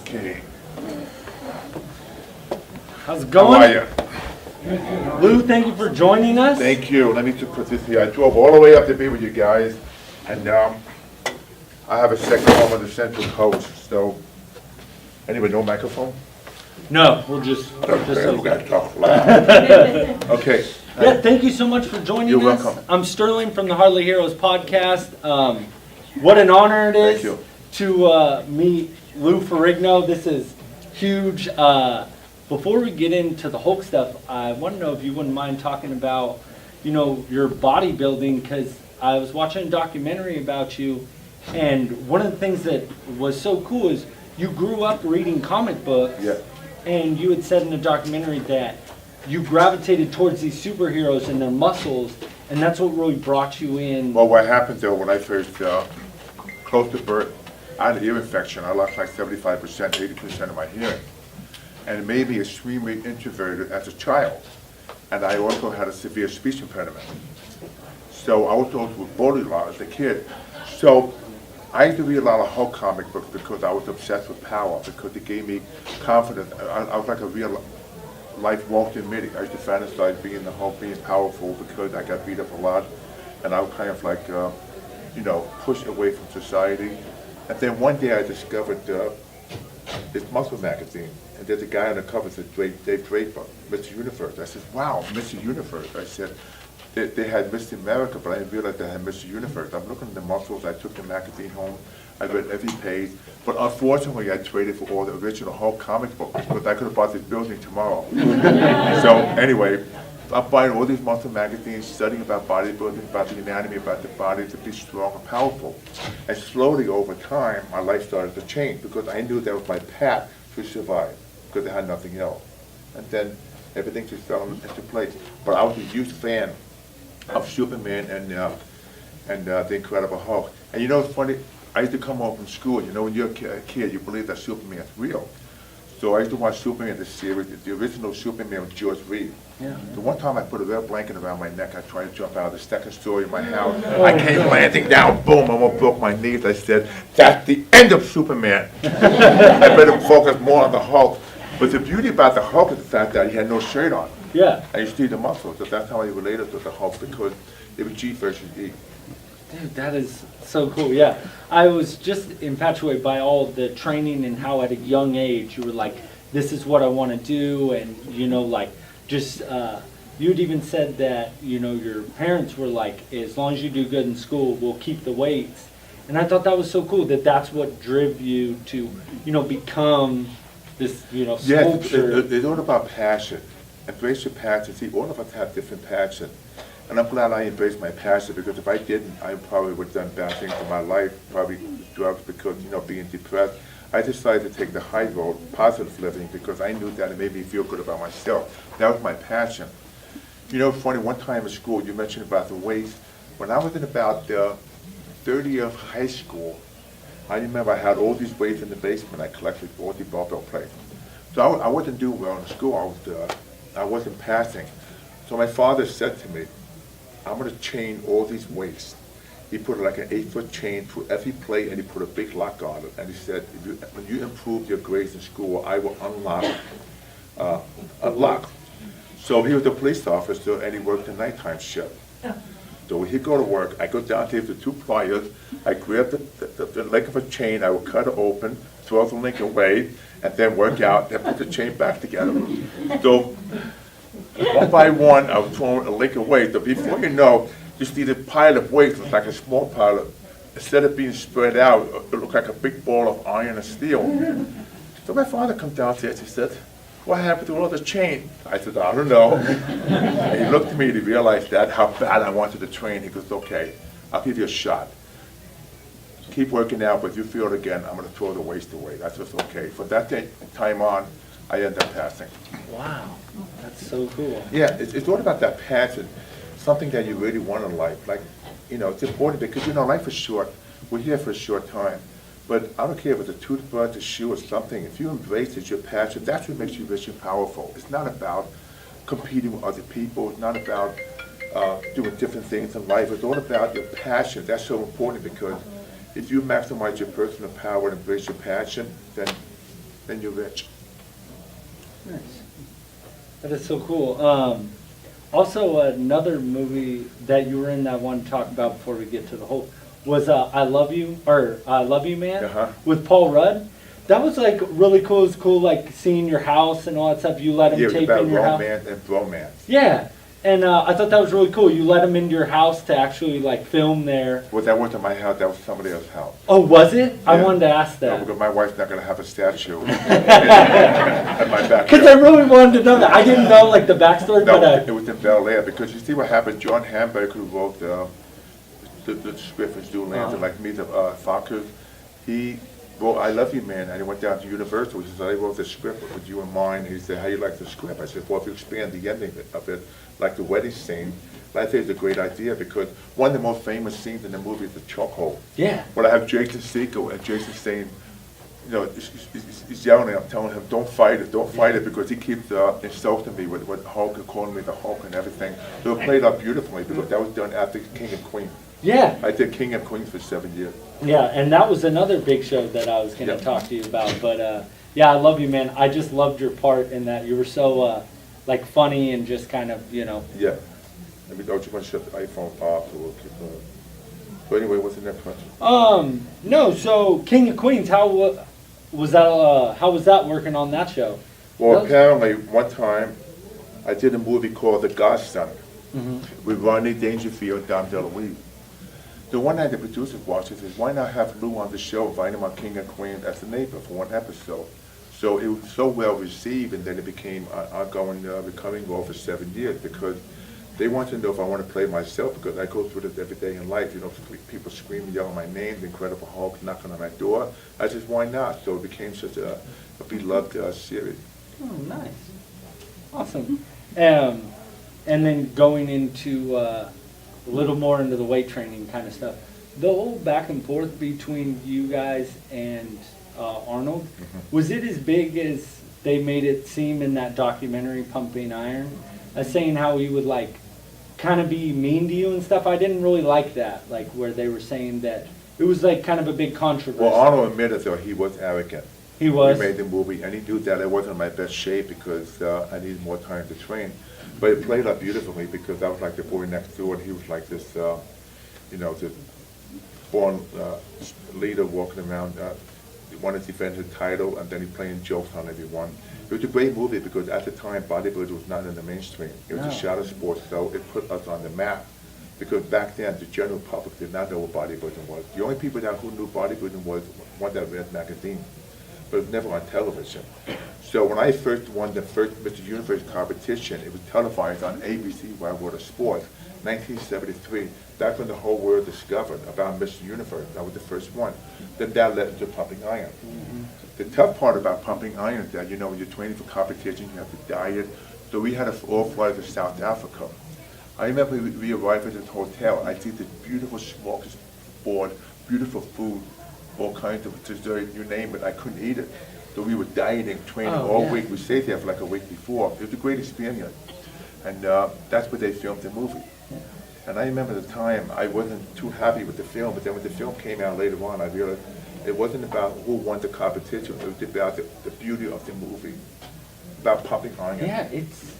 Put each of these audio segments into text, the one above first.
Okay. How's it going? How are you? Lou, thank you for joining us. Thank you. Let me just put this here. I drove all the way up to be with you guys, and I have a second home on the Central Coast. So, anybody know microphone? No, we'll just Okay, we okay. gotta talk loud. Okay. Yeah, thank you so much for joining You're us. welcome. I'm Sterling from the Hardly Heroes podcast. What an honor it is Thank you. to meet Lou Ferrigno. This is huge. Before we get into the Hulk stuff, I want to know if you wouldn't mind talking about, your bodybuilding, because I was watching a documentary about you, and one of the things that was so cool is you grew up reading comic books, Yeah. and you had said in the documentary that you gravitated towards these superheroes and their muscles, and that's what really brought you in. Well, what happened though, when I first, close to birth, I had an ear infection. I lost like 75%, 80% of my hearing. And it made me extremely introverted as a child. And I also had a severe speech impediment. So I was also with bullied a lot as a kid. So I used to read a lot of Hulk comic books because I was obsessed with power, because it gave me confidence. I was like a real life walking medic. I used to fantasize being the Hulk, being powerful, because I got beat up a lot. And I was kind of like, pushed away from society. And then one day I discovered this muscle magazine. And there's a guy on the cover that said Dave Draper, Mr. Universe. I said, wow, Mr. Universe. I said, they had Mr. America, but I didn't realize they had Mr. Universe. I'm looking at the muscles. I took the magazine home. I read every page. But unfortunately, I traded for all the original Hulk comic books because I could have bought this building tomorrow. So anyway, I'm buying all these muscle magazines, studying about bodybuilding, about the anatomy, about the body to be strong and powerful. And slowly over time, my life started to change because I knew that was my path to survive, because I had nothing else. And then everything just fell into place. But I was a huge fan of Superman and the Incredible Hulk. And it's funny, I used to come home from school, when you're a kid, you believe that Superman is real. So I used to watch Superman, the series, the original Superman with George Reeves. Yeah. The one time I put a red blanket around my neck, I tried to jump out of the second story of my house. I came landing down, boom, I almost broke my knees. I said, that's the end of Superman. I better focus more on the Hulk. But the beauty about the Hulk is the fact that he had no shirt on. Yeah. And you see the muscles. So that's how I related to the Hulk, because it was G versus E. Dude, that is so cool. Yeah. I was just infatuated by all the training and how at a young age you were like, this is what I want to do. And, you'd even said that, your parents were like, as long as you do good in school, we'll keep the weights. And I thought that was so cool that that's what drove you to, become this, sculpture. Yes, it's all about passion. Embrace your passion. See, all of us have different passions. And I'm glad I embraced my passion, because if I didn't, I probably would have done bad things in my life, probably drugs, because, being depressed. I decided to take the high road, positive living, because I knew that it made me feel good about myself. That was my passion. Funny, one time in school, you mentioned about the weights. When I was in about third year of high school, I remember I had all these weights in the basement. I collected all the barbell plates. So I wasn't doing well in school. I wasn't passing. So my father said to me, I'm going to chain all these weights. He put like an 8-foot chain through every plate, and he put a big lock on it. And he said, when you improve your grades in school, I will unlock. So he was a police officer, and he worked the nighttime shift. So when he'd go to work, I go down to the 2 pliers, I grab the length of a chain, I would cut it open, throw the link away, and then work out, then put the chain back together. So one by one, I was throwing a link away. So before you see the pile of weights was like a small pile of, instead of being spread out, it looked like a big ball of iron and steel. So my father comes downstairs, he said, what happened to all the chain? I said, I don't know. And he looked at me to realize that, how bad I wanted to train. He goes, okay, I'll give you a shot. Keep working out, but if you feel it again, I'm going to throw the weights away. That's just okay. From that time on, I ended up passing. Wow, that's so cool. Yeah, it's all about that passion, something that you really want in life. Like, it's important because, life is short. We're here for a short time. But I don't care if it's a toothbrush, a shoe, or something. If you embrace it, your passion, that's what makes you rich and powerful. It's not about competing with other people. It's not about doing different things in life. It's all about your passion. That's so important, because if you maximize your personal power and embrace your passion, then then you're rich. Nice. That is so cool. Also, another movie that you were in that I want to talk about before we get to the whole was I Love You, or I Love You Man, with Paul Rudd. That was like really cool. It was cool, like seeing your house and all that stuff. You let him tape in your house. Romance and bromance. Yeah, and I thought that was really cool. You let him into your house to actually like film there. Well, that wasn't my house. That was somebody else's house. Oh, was it? Yeah. I wanted to ask No, that. because my wife's not going to have a statue at my backyard. Because I really wanted to know that. I didn't know like the backstory, No, but it was in Bel Air, because you see what happened. John Hamburg, who wrote the script for Zoolander, and like me, the Fokker, he wrote I Love You Man, and he went down to Universal. He said, I wrote the script with you in mind. He said, how you like the script? I said, well, if you expand the ending of it, like the wedding scene, I think it's a great idea, because one of the most famous scenes in the movie is the chokehold. yeah. When I have Jason Segel, and Jason saying, you know, he's yelling at him, telling him, don't fight it, because he keeps insulting me with Hulk and calling me the Hulk and everything. So it played out beautifully, because that was done after King and Queen. Yeah. I did King and Queen for 7 years. Yeah, and that was another big show that I was going to talk to you about. But yeah, I love you, man. I just loved your part in that. You were so like funny and just kind of, you know. Yeah. Let me know, you want to shut the iPhone off, so we'll keep going. So anyway, what's the next question? No. So King of Queens, how was that? How was that working on that show? Well, apparently one time I did a movie called The Godson with Rodney Dangerfield and Dom DeLuise. The one night the producers watched it says, why not have Lou on the show, invite him on King and Queen as a neighbor for one episode? So it was so well received, and then it became an ongoing recurring role for 7 years, because they wanted to know if I want to play myself, because I go through this every day in life. You know, people screaming, yelling my name, the Incredible Hulk knocking on my door. I said, why not? So it became such a beloved series. Oh, nice. Awesome. And then going into a little more into the weight training kind of stuff. The whole back and forth between you guys and Arnold, was it as big as they made it seem in that documentary, Pumping Iron? Saying how he would like kind of be mean to you and stuff. I didn't really like that, like where they were saying that it was like kind of a big controversy. Well, Arnold admitted though he was arrogant. He was. We made the movie, and he knew that I wasn't in my best shape, because I needed more time to train. But it played out beautifully, because I was like the boy next door, and he was like this, you know, this born leader walking around. He wanted to defend his title, and then he playing jokes on everyone. It was a great movie, because at the time, bodybuilding was not in the mainstream. It was a shadow sport, so it put us on the map. Because back then, the general public did not know what bodybuilding was. The only people who knew bodybuilding was one that read magazines, but it was never on television. So when I first won the first Mr. Universe competition, it was televised on ABC, where I wrote sports, 1973. That's when the whole world discovered about Mr. Universe. That was the first one. Then that led to Pumping Iron. The tough part about Pumping Iron is that, you know, when you're training for competition, you have to diet. So we had to all fly to South Africa. I remember we arrived at this hotel. I see this beautiful smorgasbord, beautiful food, all kinds of dessert, you name it. I couldn't eat it. So we were dieting, training all week. We stayed there for like a week before. It was a great experience. And that's where they filmed the movie. And I remember the time I wasn't too happy with the film, but then when the film came out later on, I realized it wasn't about who won the competition. It was about the beauty of the movie, about Pumping Iron. Yeah,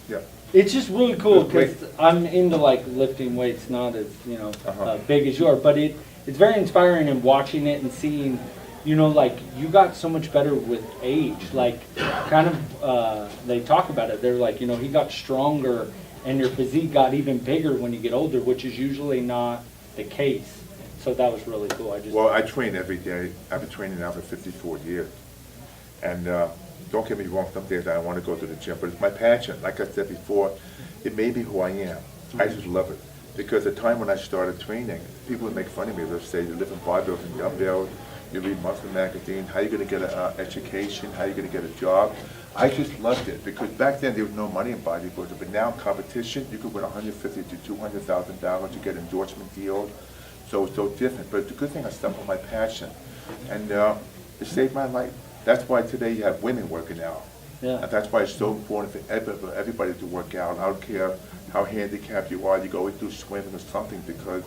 Yeah. it's just really cool, because I'm into like lifting weights, not as, you know, big as you are, but it's very inspiring, and watching it and seeing, you know, like you got so much better with age. Like kind of they talk about it. They're like, you know, he got stronger, and your physique got even bigger when you get older, which is usually not the case. So that was really cool. Well, I train every day. I've been training now for 54 years. And don't get me wrong, some days I don't want to go to the gym, but it's my passion. Like I said before, it made me who I am. I just love it. Because the time when I started training, people would make fun of me. They'd say, you live in bodybuilding and dumbbells, you read muscle magazines, how are you going to get an education, how are you going to get a job? I just loved it, because back then there was no money in bodybuilding, but now in competition, you could win $150,000 to $200,000 to get endorsement deals. So it's so different, but it's a good thing I stuck with my passion, and it saved my life. That's why today you have women working out. Yeah. And that's why it's so important for everybody to work out. I don't care how handicapped you are, you go do swimming or something, because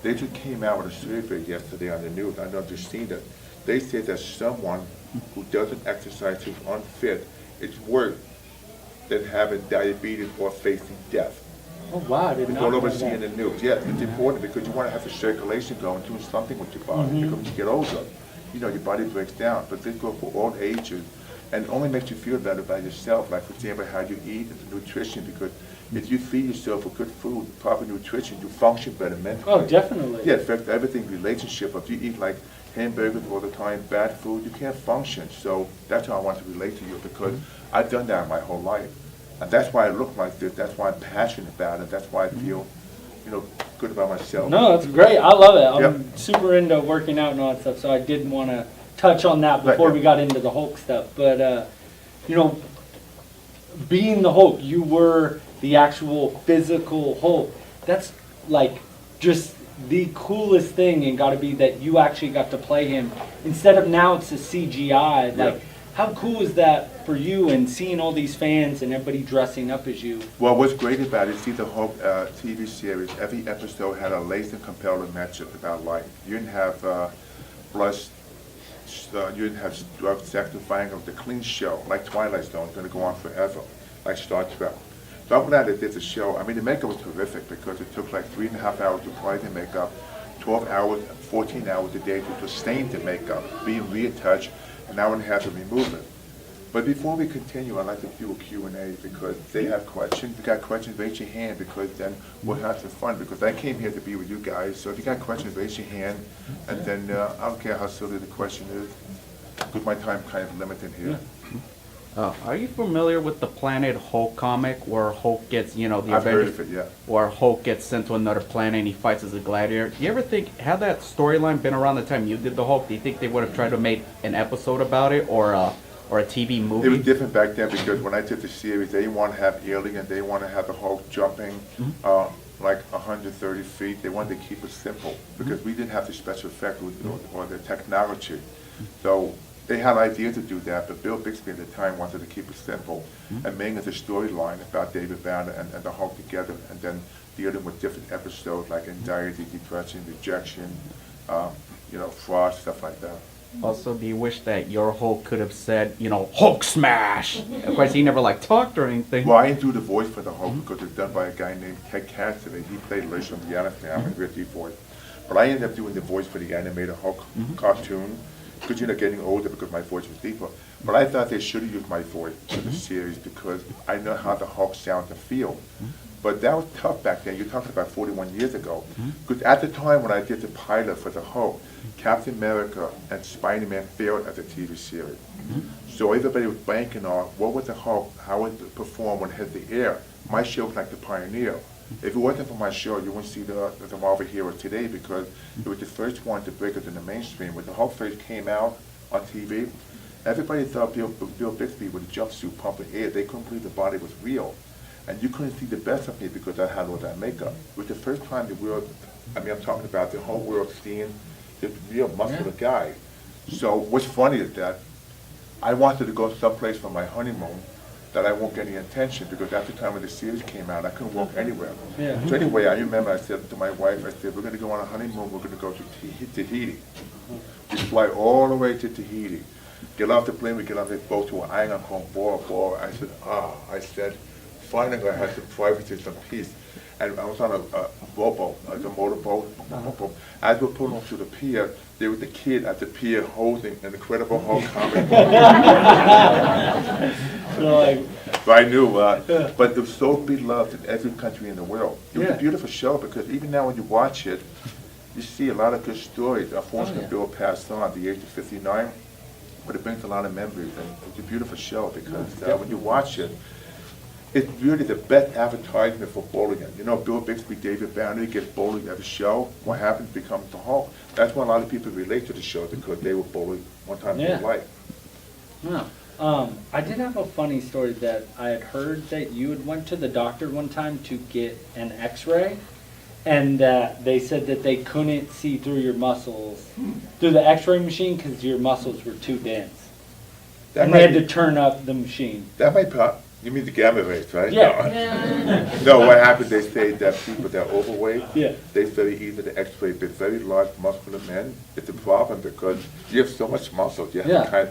they just came out with a survey yesterday on the news. I know you've seen it. They said that someone who doesn't exercise, who's unfit, it's worse than having diabetes or facing death. Oh, wow, I did We not don't know always see in that. the news. Yeah, it's important because you want to have the circulation going, doing something with your body. Because when you get older, you know, your body breaks down. But this goes for all ages, and it only makes you feel better about yourself. Like, for example, how you eat and the nutrition. Because if you feed yourself with good food, proper nutrition, you function better mentally. Oh, definitely. Yeah, it affects everything, relationship. If you eat like hamburgers all the time, bad food, you can't function. So that's how I want to relate to you, because I've done that my whole life. And that's why I look like this. That's why I'm passionate about it. That's why I feel, you know, good about myself. No, that's great. I love it. I'm Yep. super into working out and all that stuff, so I did want to touch on that before Right, we got into the Hulk stuff. But, you know, being the Hulk, you were the actual physical Hulk. That's like just the coolest thing, and got to be that you actually got to play him instead of now it's a CGI. Like, Yeah. how cool is that for you, and seeing all these fans and everybody dressing up as you? Well, what's great about it, see the whole TV series, every episode had a laser compelling message about life. You didn't have lust, you didn't have drug, sex, and fighting. It was a clean show, like Twilight Zone, going to go on forever, like Star Trek. So I'm glad they did the show. I mean, the makeup was terrific because it took like 3.5 hours to apply the makeup, 12 hours, 14 hours a day to stain the makeup, being retouched, an hour and a half to remove it. But before we continue, I'd like to do a Q&A because they have questions. If you got questions, raise your hand, because then we'll have some fun, because I came here to be with you guys. So if you got questions, raise your hand, and then I don't care how silly the question is, because my time kind of limited here. Are you familiar with the Planet Hulk comic where Hulk gets, you know, the I've heard Avengers, of it, yeah. where Hulk gets sent to another planet and he fights as a gladiator? Do you ever think, had that storyline been around the time you did the Hulk, do you think they would have tried to make an episode about it, or a TV movie? It was different back then because when I did the series, they want to have aliens, they want to have the Hulk jumping like 130 feet. They wanted to keep it simple because we didn't have the special effect or the technology. So they had ideas to do that, but Bill Bixby at the time wanted to keep it simple and make it a storyline about David Banner and the Hulk together, and then dealing with different episodes like anxiety, depression, rejection, you know, frost, stuff like that. Also, do you wish that your Hulk could have said, you know, Hulk smash? Of course, he never like talked or anything. Well, I didn't do the voice for the Hulk because it's done by a guy named Ted Cassidy. He played Liz from the Addams Family, Ricky voice. But I ended up doing the voice for the animated Hulk cartoon because, you know, getting older because my voice was deeper. But I thought they should have used my voice for the series because I know how the Hulk sounds and feels. But that was tough back then. You're talking about 41 years ago. Because at the time when I did the pilot for the Hulk, Captain America and Spider-Man failed as a TV series. So everybody was banking on what was the Hulk, how would it perform when it hit the air. My show was like the pioneer. If it wasn't for my show, you wouldn't see the Marvel heroes today because it was the first one to break it in the mainstream. When the Hulk first came out on TV, everybody thought Bill Bixby with a jumpsuit pumping air. They couldn't believe the body was real. And you couldn't see the best of me because I had all that makeup. It was the first time the world, I mean, I'm talking about the whole world seeing the real muscular guy. So what's funny is that I wanted to go someplace for my honeymoon that I won't get any attention because at the time when the series came out, I couldn't walk anywhere. Yeah. So anyway, I remember I said to my wife, I said, we're going to go on a honeymoon, we're going to go to Tahiti. We fly all the way to Tahiti. Get off the plane, we get off the boat to an island called Bora Bora. I said, finally I had some privacy, some peace. And I was on a rowboat, like a motorboat. As we're pulling up to the pier, there was a kid at the pier holding an Incredible Hulk comic book. So like, So I knew, but it was so beloved in every country in the world. It was Yeah. a beautiful show because even now when you watch it, you see a lot of good stories. Unfortunately, Bill passed on at the age of 59, but it brings a lot of memories. And it's a beautiful show because when you watch it, it's really the best advertisement for bullying. You know, Bill Bixby, David Banner gets bullied at the show. What happens becomes the Hulk. That's why a lot of people relate to the show because they were bullied one time in their Yeah. life. no. I did have a funny story that I had heard that you had went to the doctor one time to get an x-ray, and that they said that they couldn't see through your muscles through the x-ray machine because your muscles were too dense. That And they had might to turn up the machine. That might You mean the gamma rays, right? Yeah. No, what happened, they say that people that are overweight, Yeah. they very easy to x-ray, but very large muscular men, it's a problem because you have so much muscle, you have Yeah. to kind,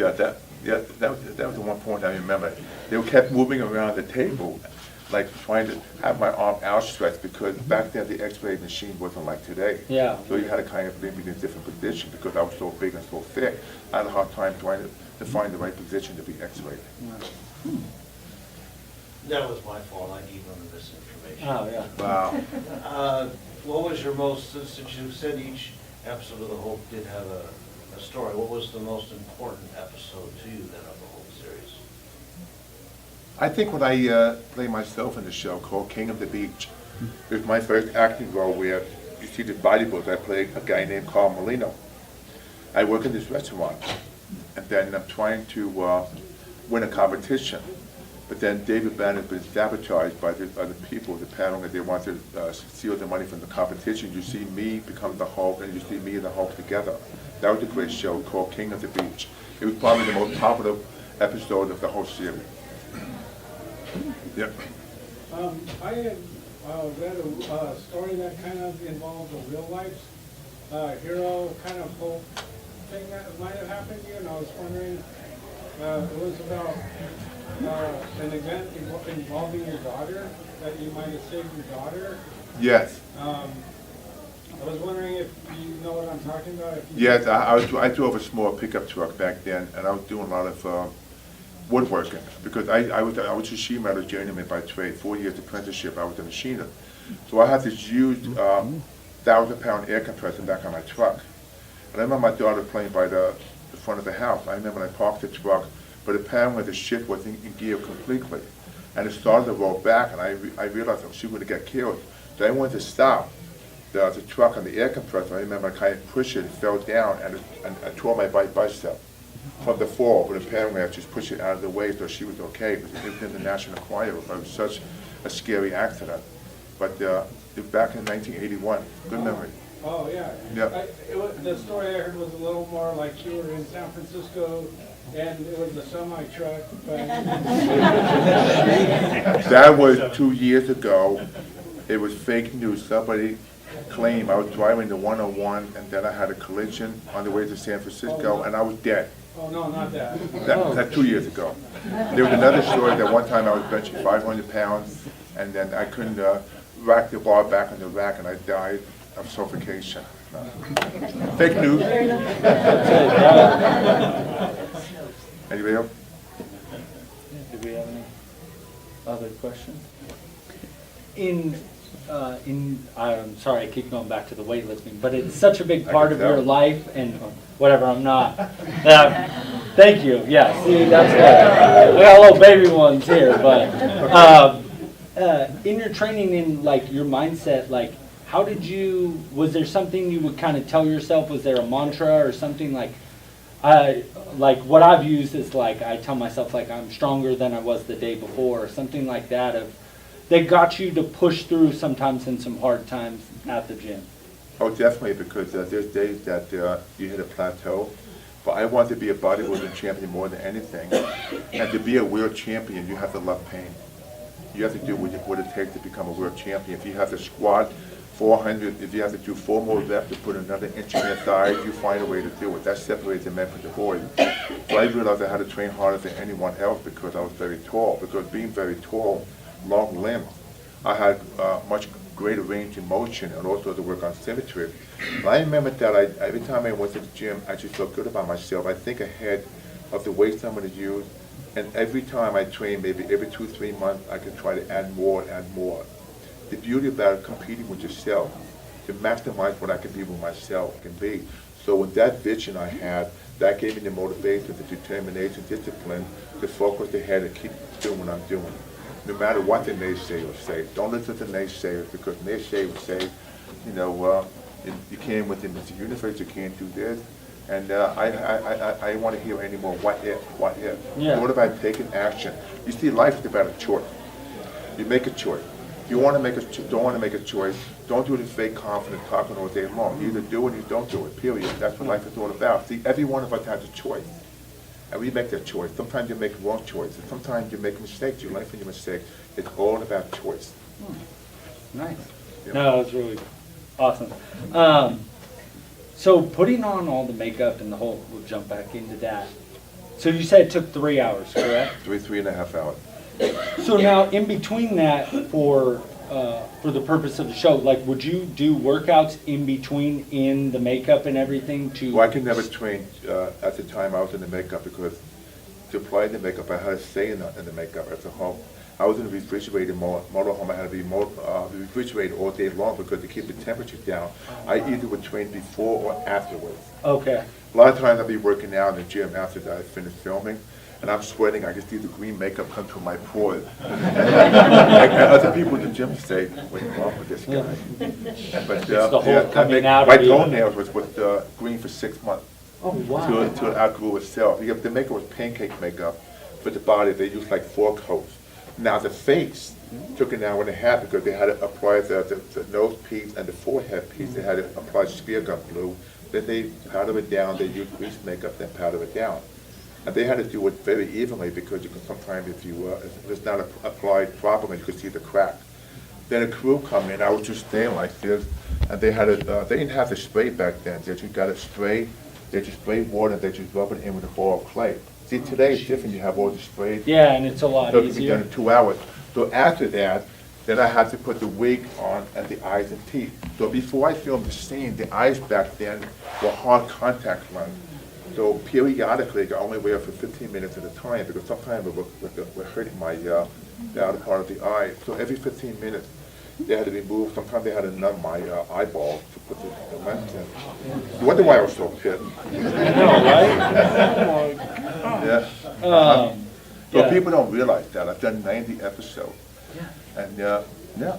that was the one point I remember. They kept moving around the table, like trying to have my arm outstretched, because back then the x-ray machine wasn't like today. Yeah. So you had to kind of leave me in a different position because I was so big and so thick. I had a hard time trying to find the right position to be x-rayed. That was my fault, I gave them this information. Oh, yeah. Wow. What was your most, since you said each episode of The Hulk did have a story, what was the most important episode to you then of the whole series? I think when I played myself in the show called King of the Beach, it was my first acting role where you see the bodybuilder. I played a guy named Carl Molino. I work in this restaurant, and then I'm trying to win a competition. But then David Banner has been sabotaged by the other people, the panel, that they want to steal the money from the competition. You see me become the Hulk, and you see me and the Hulk together. That was a great show called King of the Beach. It was probably the most popular episode of the whole series. Yep. I had read a story that kind of involved a real life hero kind of whole thing that might have happened to you, and I was wondering, it was about an event involving your daughter, that you might have saved your daughter. Yes. I was wondering if you know what I'm talking about. If you Yes, I drove a small pickup truck back then, and I was doing a lot of woodworking, because I was a sheet metal journeyman by trade, 4 years apprenticeship, I was a machinist. So I had this huge 1,000-pound air compressor back on my truck. And I remember my daughter playing by the front of the house. I remember when I parked the truck, but apparently the shit was in gear completely. And it started to roll back, and I realized she was going to get killed. So I wanted to stop the truck on the air compressor. I remember I kind of pushed it, fell down, and I tore my right bicep from the fall, but apparently I just pushed it out of the way so she was okay, because it was in the National Enquirer. It was such a scary accident. But back in 1981, good memory. Oh, yeah. Yeah. The story I heard was a little more like you were in San Francisco and it was a semi-truck, but... That was 2 years ago. It was fake news. Somebody claimed I was driving the 101, and then I had a collision on the way to San Francisco, and I was dead. Oh, no, not that. That's 2 years ago. There was another story that one time I was benching 500 pounds, and then I couldn't rack the bar back on the rack, and I died of suffocation. Fake news. Anybody else? Do we have any other questions? I'm sorry, I keep going back to the weightlifting, but it's such a big part of your life, and whatever, I'm not. Thank you, yeah, see, that's good. We got little baby ones here, but in your training, in like your mindset, like how did you, was there something you would kind of tell yourself? Was there a mantra or something like what I've used is like, I tell myself like I'm stronger than I was the day before, or something like that, that got you to push through sometimes in some hard times at the gym? Oh, definitely, because there's days that you hit a plateau. But I want to be a bodybuilding champion more than anything. And to be a world champion, you have to love pain. You have to do what it takes to become a world champion. If you have to squat 400, if you have to do 4 more reps to put another inch in your thighs, you find a way to do it. That separates the men from the boys. So I realized I had to train harder than anyone else because I was very tall. Because being very tall, long limbs, I had much greater range in motion, and also to work on symmetry. And I remember that every time I went to the gym, I just felt good about myself. I think ahead of the weights I'm going to use, and every time I train, maybe every 2-3 months, I can try to add more and add more. The beauty about competing with yourself, to maximize what I can be with myself can be. So with that vision I had, that gave me the motivation, the determination, discipline, to focus ahead and keep doing what I'm doing. No matter what the naysayers say. Don't listen to naysayers, because naysayers say, you can't win the Mr. Universe, you can't do this. And I want to hear any more what if. Yeah. What about taking action? You see, life is about a choice. You make a choice. If you want to don't want to make a choice, don't do this fake confident talking all day long. You either do it or you don't do it, period. That's what life is all about. See, every one of us has a choice. And we make that choice. Sometimes you make wrong choices. Sometimes you make mistakes. You learn from your mistakes. It's all about choice. Nice. Yeah. No, it's really awesome. So putting on all the makeup and the whole, we'll jump back into that. So you said it took 3 hours, correct? 3.5 hours. So now, in between that, for the purpose of the show, like, would you do workouts in between in the makeup and everything to? Well, I could never train at the time I was in the makeup because to apply the makeup, I had to stay in the makeup as a home. I was in a refrigerated motorhome. I had to be refrigerated all day long because to keep the temperature down. I either would train before or afterwards. Okay. A lot of times I'd be working out in the gym after I finished filming, and I'm sweating. I can see the green makeup come through my pores. and other people in the gym say, "What's wrong with this guy?" But the whole coming out my of you. toenails was with green for 6 months Oh, wow. until it outgrew itself. The makeup was pancake makeup. For the body, they used like 4 coats. Now the face took an hour and a half because they had to apply the nose piece and the forehead piece. They had to apply spear gun glue. Then they powder it down. They used grease makeup, then powder it down. And they had to do it very evenly because you can sometimes, if it's not applied properly, you could see the crack. Then a crew come in. I was just staying like this, and they had they didn't have the spray back then. They just got it sprayed. They just spray water and they just rub it in with a ball of clay. See, today it's different. You have all the sprays. Yeah, and it's a lot So it can be done easier. in 2 hours. So after that, then I had to put the wig on and the eyes and teeth. So before I filmed the scene, the eyes back then were hard contact lens. So periodically, I could only wear it for 15 minutes at a time because sometimes it would hurt my the outer part of the eye. So every 15 minutes, they had to remove. Sometimes they had to numb my eyeball to put the lens in. You wonder why I was so pissed. Yeah. So Yeah. people don't realize that. I've done 90 episodes. And, yeah,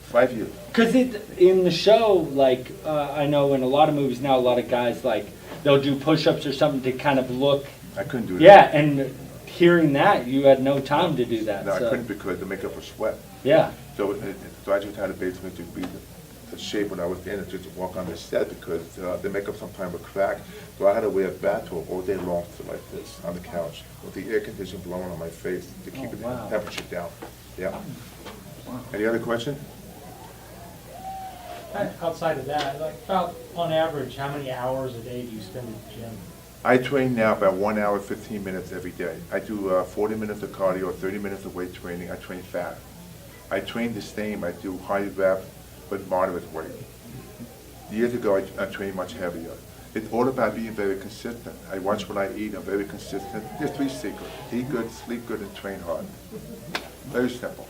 5 years. Because in the show, like, I know in a lot of movies now, a lot of guys, like, they'll do push-ups or something to kind of look. I couldn't do that. Yeah, and hearing that, you had no time to do that. No, I so. couldn't because the makeup was sweat. Yeah. So I just had to basically to be the shape when I was in it, just to walk on the set because the makeup sometimes would crack. So I had to wear a bathrobe all day long, so like this, on the couch, with the air conditioner blowing on my face to keep the wow. temperature down. Yeah. Any other question? Outside of that, like about on average, how many hours a day do you spend at the gym? I train now about 1 hour, 15 minutes every day. I do 40 minutes of cardio, 30 minutes of weight training. I train fast. I train the same. I do high rep, but moderate weight. Years ago, I trained much heavier. It's all about being very consistent. I watch what I eat. I'm very consistent. There's 3 secrets. Eat good, sleep good, and train hard. Very simple.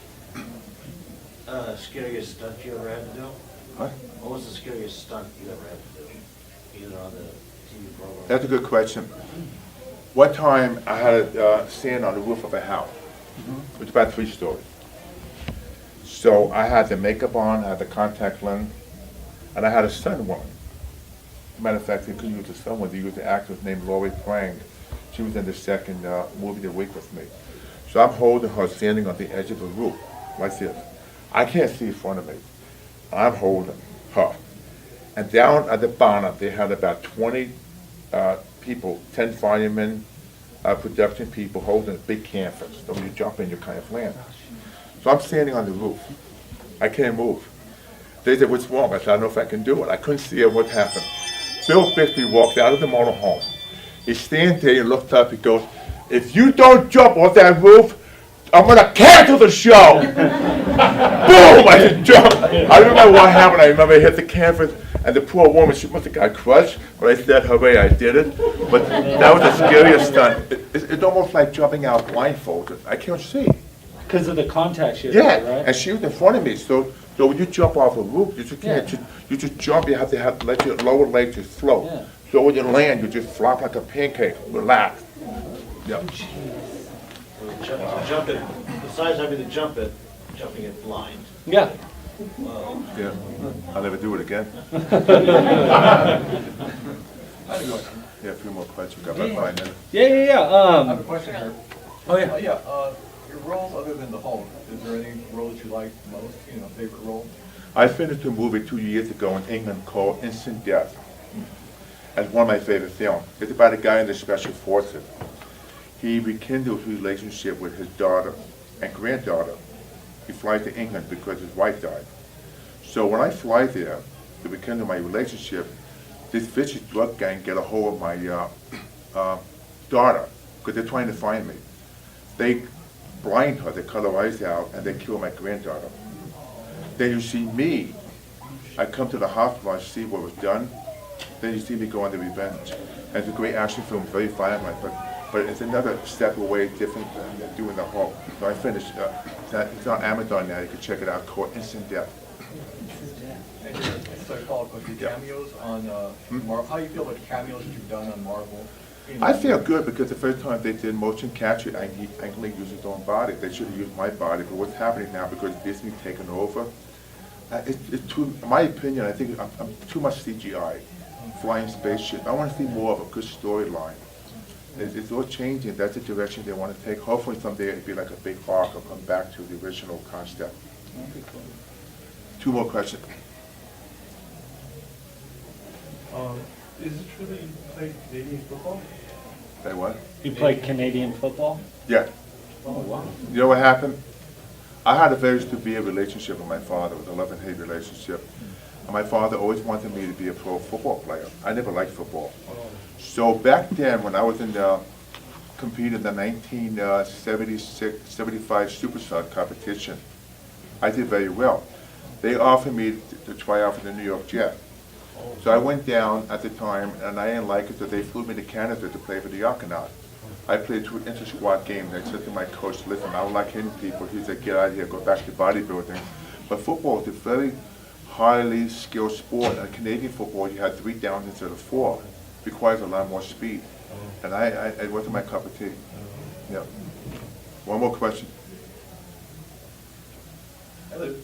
Scariest stunt you ever had to do? Huh? What was the scariest stunt you ever had to do? Either on the TV program? That's a good question. One time, I had to stand on the roof of a house. It was about 3 stories. So I had the makeup on, I had the contact lens, and I had a stunt woman. Matter of fact, they couldn't use the stunt woman, they used the actress named Laurie Prang. She was in the second movie of the week with me. So I'm holding her standing on the edge of the roof, like this. I can't see in front of me. I'm holding her. And down at the bottom, they had about 20 people, 10 firemen, production people holding a big canvas. So when you jump in, you kind of land. So I'm standing on the roof. I can't move. They said, "What's wrong?" I said, "I don't know if I can do it." I couldn't see what happened. Bill Bixby walked out of the motorhome. He stands there and looks up. He goes, "If you don't jump off that roof, I'm going to cancel the show." Boom! I just jumped. I remember what happened. I remember I hit the canvas, and the poor woman, she must have got crushed. But I said, "Hooray, I did it." But that was the scariest stunt. It's almost like jumping out blindfolded. I can't see. Because of the contact shit, Yeah, right? and she was in front of me. So when you jump off a roof, you just can't. Yeah. You just jump. You have to let your lower leg just float. Yeah. So when you land, you just flop like a pancake. Relax. Yeah. Jump it, besides having to jump it, jumping it blind. Yeah. Wow. Yeah. I'll never do it again. Yeah, a few more questions. Got about 5 minutes. Yeah. I have a question here. Oh, yeah. Your roles other than the Hulk, is there any role that you like most, favorite role? I finished a movie 2 years ago in England called Instant Death. It's one of my favorite films. It's about a guy in the special forces. he rekindled his relationship with his daughter and granddaughter. He flies to England because his wife died. So when I fly there to rekindle my relationship, this vicious drug gang get a hold of my daughter because they're trying to find me. They blind her, they cut her eyes out, and they kill my granddaughter. Then you see me. I come to the hospital, I see what was done. Then you see me go on the revenge. And it's a great action film, very violent, but it's another step away, different than doing the Hulk. So I finished. It's on Amazon now. You can check it out. Called Instant Death. So I follow up with the Yeah. cameos on Marvel. How do you feel about the cameos that you've done on Marvel? I feel good because the first time they did motion capture, Ang Lee used his own body. They should have used my body. But what's happening now, because Disney's taken over, it's too, in my opinion, I think I'm too much CGI. Flying spaceship. I want to see more of a good storyline. It's all changing. That's the direction they want to take. Hopefully someday it'll be like a big arc or come back to the original concept. Two more questions. Is it true that you play Canadian football? Say what? You play Canadian football? Yeah. Oh, wow. You know what happened? I had a very severe relationship with my father. It was a love and hate relationship. And my father always wanted me to be a pro football player. I never liked football. So back then, when I was competing in the 1975 Superstar competition, I did very well. They offered me to try out for the New York Jets. So I went down at the time, and I didn't like it, so they flew me to Canada to play for the Argonauts. I played 2 inter-squad games. I said to my coach, listen, I don't like hitting people. He said, get out of here, go back to bodybuilding. But football is a very highly skilled sport. And Canadian football, you have 3 downs instead of 4. Requires a lot more speed. And it wasn't my cup of tea. Yeah. One more question. Hello.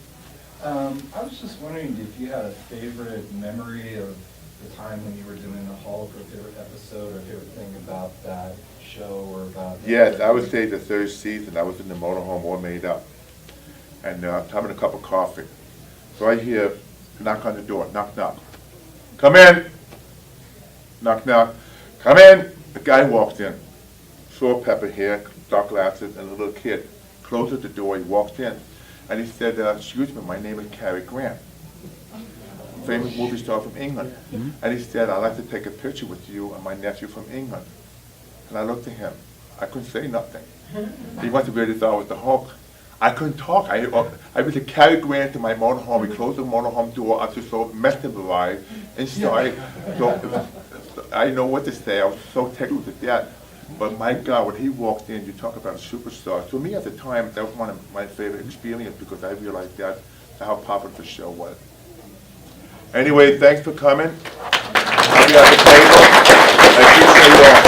I was just wondering if you had a favorite memory of the time when you were doing the Hulk, or a favorite episode, or favorite thing about that show, or about... Yes, I would say the 3rd season, I was in the motorhome all made up. And having a cup of coffee. So I hear knock on the door, knock, knock. Come in! Knock, knock. Come in! The guy walks in. Short pepper hair, dark glasses, and a little kid. Closes the door, he walks in. And he said, excuse me, my name is Cary Grant. Famous movie star from England. And he said, I'd like to take a picture with you and my nephew from England. And I looked at him. I couldn't say nothing. He must have really thought I was the Hulk. I couldn't talk. I was a Cary Grant in my motorhome. We closed the motorhome door. I was so mesmerized inside. So I didn't know what to say. I was so tickled to death. But my God, when he walked in, you talk about a superstar. To me at the time, that was one of my favorite experiences because I realized that how popular the show was. Anyway, thanks for coming. I'll be at the table. I appreciate you all.